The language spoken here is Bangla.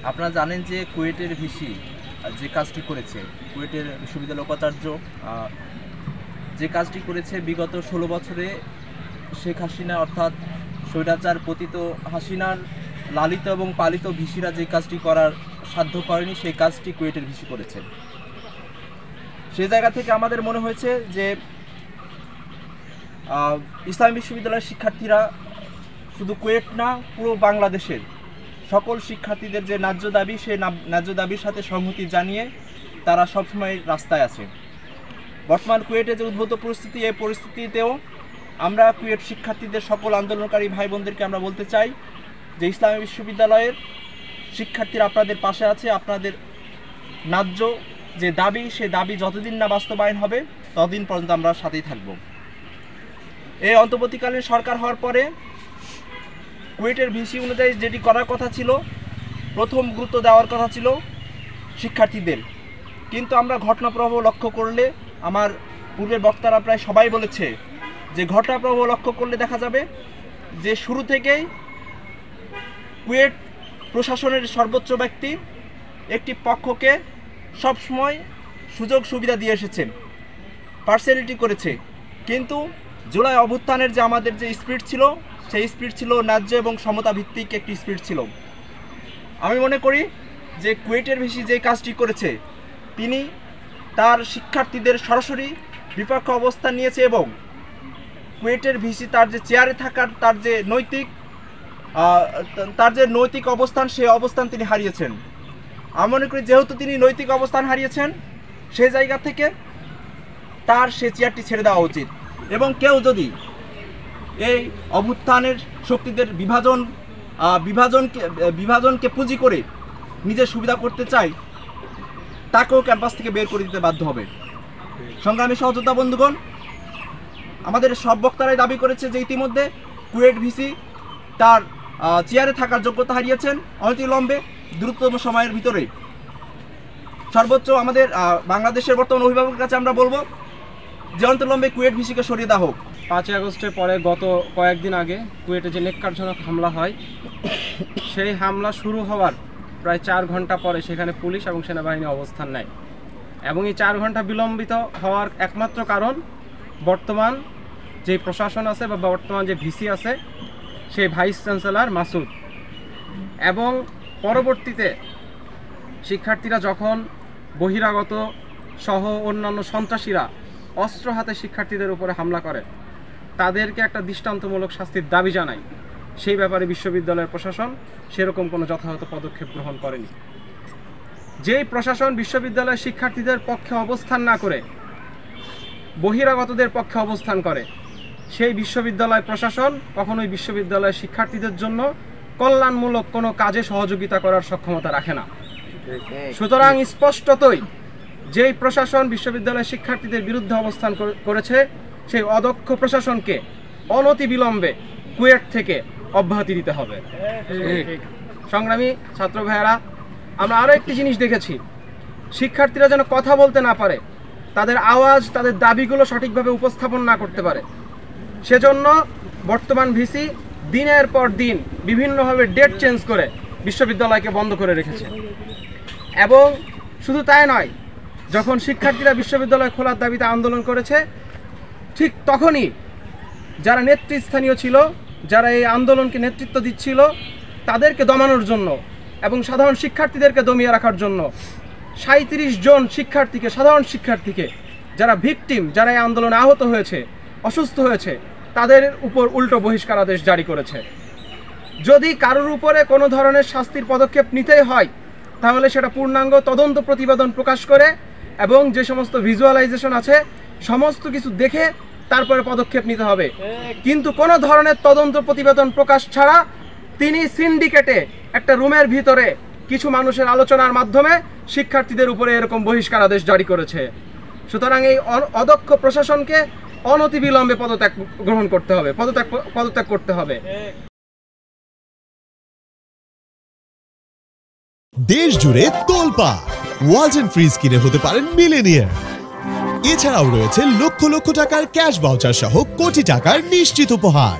আপনারা জানেন যে কুয়েটের ভিসি যে কাজটি করেছে, কুয়েটের বিশ্ববিদ্যালয় উপাচার্য যে কাজটি করেছে বিগত 16 বছরে শেখ হাসিনা অর্থাৎ স্বৈরাচার পতিত হাসিনার লালিত এবং পালিত ভিসিরা যে কাজটি করার সাধ্য করেনি, সেই কাজটি কুয়েটের ভিসি করেছে। সেই জায়গা থেকে আমাদের মনে হয়েছে যে ইসলামী বিশ্ববিদ্যালয়ের শিক্ষার্থীরা শুধু কুয়েট না, পুরো বাংলাদেশের সকল শিক্ষার্থীদের যে ন্যায্য দাবি, সেই ন্যায্য দাবির সাথে সংহতি জানিয়ে তারা সবসময় রাস্তায় আছে। বর্তমান কুয়েটে যে উদ্ভূত পরিস্থিতি, এই পরিস্থিতিতেও আমরা কুয়েট শিক্ষার্থীদের সকল আন্দোলনকারী ভাই বোনদেরকে আমরা বলতে চাই যে ইসলামী বিশ্ববিদ্যালয়ের শিক্ষার্থীরা আপনাদের পাশে আছে। আপনাদের ন্যায্য যে দাবি, সে দাবি যতদিন না বাস্তবায়ন হবে ততদিন পর্যন্ত আমরা সাথেই থাকব। এই অন্তর্বর্তীকালীন সরকার হওয়ার পরে কুয়েটের ভিসি অনুযায়ী যেটি করার কথা ছিল, প্রথম গুরুত্ব দেওয়ার কথা ছিল শিক্ষার্থীদের, কিন্তু আমরা ঘটনাপ্রবাহ লক্ষ্য করলে, আমার পূর্বের বক্তারা প্রায় সবাই বলেছে যে ঘটনাপ্রবাহ লক্ষ্য করলে দেখা যাবে যে শুরু থেকেই কুয়েট প্রশাসনের সর্বোচ্চ ব্যক্তি একটি পক্ষকে সবসময় সুযোগ সুবিধা দিয়ে এসেছে, পার্সিয়ালিটি করেছে। কিন্তু জুলাই অভ্যুত্থানের যে আমাদের যে স্পিরিট ছিল, সেই স্পিরিট ছিল ন্যায্য এবং সমতা ভিত্তিক একটি স্পিরিট ছিল। আমি মনে করি যে কুয়েটের ভিসি যে কাজটি করেছে, তিনি তার শিক্ষার্থীদের সরাসরি বিপক্ষে অবস্থান নিয়েছে এবং কুয়েটের ভিসি তার যে চেয়ারে থাকার তার যে নৈতিক অবস্থান, সেই অবস্থান তিনি হারিয়েছেন। আমি মনে করি যেহেতু তিনি নৈতিক অবস্থান হারিয়েছেন, সেই জায়গা থেকে তার সে চেয়ারটি ছেড়ে দেওয়া উচিত। এবং কেউ যদি এই অভ্যুত্থানের শক্তিদের বিভাজনকে পুঁজি করে নিজের সুবিধা করতে চায়, তাকেও ক্যাম্পাস থেকে বের করে দিতে বাধ্য হবে। সংগ্রামী সহযোদ্ধা বন্ধুগণ, আমাদের সব বক্তারাই দাবি করেছে যে ইতিমধ্যে কুয়েট ভিসি তার চেয়ারে থাকার যোগ্যতা হারিয়েছেন। অনতিবিলম্বে দ্রুততম সময়ের ভিতরে সর্বোচ্চ আমাদের বাংলাদেশের বর্তমান অভিভাবকের কাছে আমরা বলবো যে অনতিবিলম্বে কুয়েট ভিসিকে সরিয়ে দেওয়া হোক। 5 আগস্টের পরে গত কয়েকদিন আগে কুয়েটে যে নেক্কারজনক হামলা হয়, সেই হামলা শুরু হওয়ার প্রায় 4 ঘন্টা পরে সেখানে পুলিশ এবং সেনাবাহিনী অবস্থান নেয়। এবং এই 4 ঘন্টা বিলম্বিত হওয়ার একমাত্র কারণ বর্তমান যে প্রশাসন আছে বা বর্তমান যে ভিসি আছে, সেই ভাইস চ্যান্সেলর মাসুদ। এবং পরবর্তীতে শিক্ষার্থীরা যখন বহিরাগত সহ অন্যান্য সন্ত্রাসীরা অস্ত্র হাতে শিক্ষার্থীদের উপরে হামলা করে, তাদেরকে একটা দৃষ্টান্তমূলক শাস্তির দাবি জানায়। সেই ব্যাপারে বিশ্ববিদ্যালয়ের প্রশাসন সেরকম কোনো যথাযথ পদক্ষেপ গ্রহণ করেনি। যেই প্রশাসন বিশ্ববিদ্যালয়ের শিক্ষার্থীদের পক্ষে অবস্থান না করে বহিরাগতদের পক্ষে অবস্থান করে, সেই বিশ্ববিদ্যালয় প্রশাসন কখনোই বিশ্ববিদ্যালয়ের শিক্ষার্থীদের জন্য কল্যাণমূলক কোনো কাজে সহযোগিতা করার সক্ষমতা রাখে না। সুতরাং স্পষ্টতই যেই প্রশাসন বিশ্ববিদ্যালয়ের শিক্ষার্থীদের বিরুদ্ধে অবস্থান করেছে, সেই অদক্ষ প্রশাসনকে অনতিবিলম্বে কুয়েট থেকে অব্যাহতি দিতে হবে। সংগ্রামী ছাত্র ভাইয়েরা, আমরা আরও একটি জিনিস দেখেছি, শিক্ষার্থীরা যেন কথা বলতে না পারে, তাদের আওয়াজ, তাদের দাবিগুলো সঠিকভাবে উপস্থাপন না করতে পারে, সেজন্য বর্তমান ভিসি দিনের পর দিন বিভিন্নভাবে ডেট চেঞ্জ করে বিশ্ববিদ্যালয়কে বন্ধ করে রেখেছে। এবং শুধু তাই নয়, যখন শিক্ষার্থীরা বিশ্ববিদ্যালয় খোলার দাবিতে আন্দোলন করেছে, ঠিক তখনই যারা নেতৃস্থানীয় ছিল, যারা এই আন্দোলনকে নেতৃত্ব দিচ্ছিল, তাদেরকে দমানোর জন্য এবং সাধারণ শিক্ষার্থীদেরকে দমিয়ে রাখার জন্য 37 জন শিক্ষার্থীকে, সাধারণ শিক্ষার্থীকে, যারা ভিকটিম, যারা এই আন্দোলনে আহত হয়েছে, অসুস্থ হয়েছে, তাদের উপর উল্টো বহিষ্কারাদেশ জারি করেছে। যদি কারোর উপরে কোনো ধরনের শাস্তির পদক্ষেপ নিতেই হয়, তাহলে সেটা পূর্ণাঙ্গ তদন্ত প্রতিবেদন প্রকাশ করে এবং যে সমস্ত ভিজুয়ালাইজেশন আছে সমস্ত কিছু দেখে তারপরে পদক্ষেপ নিতে হবে। কিন্তু কোনো ধরনের তদন্ত প্রতিবেদন প্রকাশ ছাড়া তিনি সিন্ডিকেটে একটা রুমের ভিতরে কিছু মানুষের আলোচনার মাধ্যমে শিক্ষার্থীদের উপরে এরকম বহিষ্কারাদেশ জারি করেছে। সুতরাং এই অদক্ষ প্রশাসনকে অনতিবিলম্বে পদত্যাগ করতে হবে। দেশ জুড়ে তোলপাড়, ওয়ালটন ফ্রিজ কিনে হতে পারেন মিলেনিয়ার। এছাড়াও রয়েছে লক্ষ লক্ষ টাকার ক্যাশ ভাউচার সহ কোটি টাকার নিশ্চিত উপহার।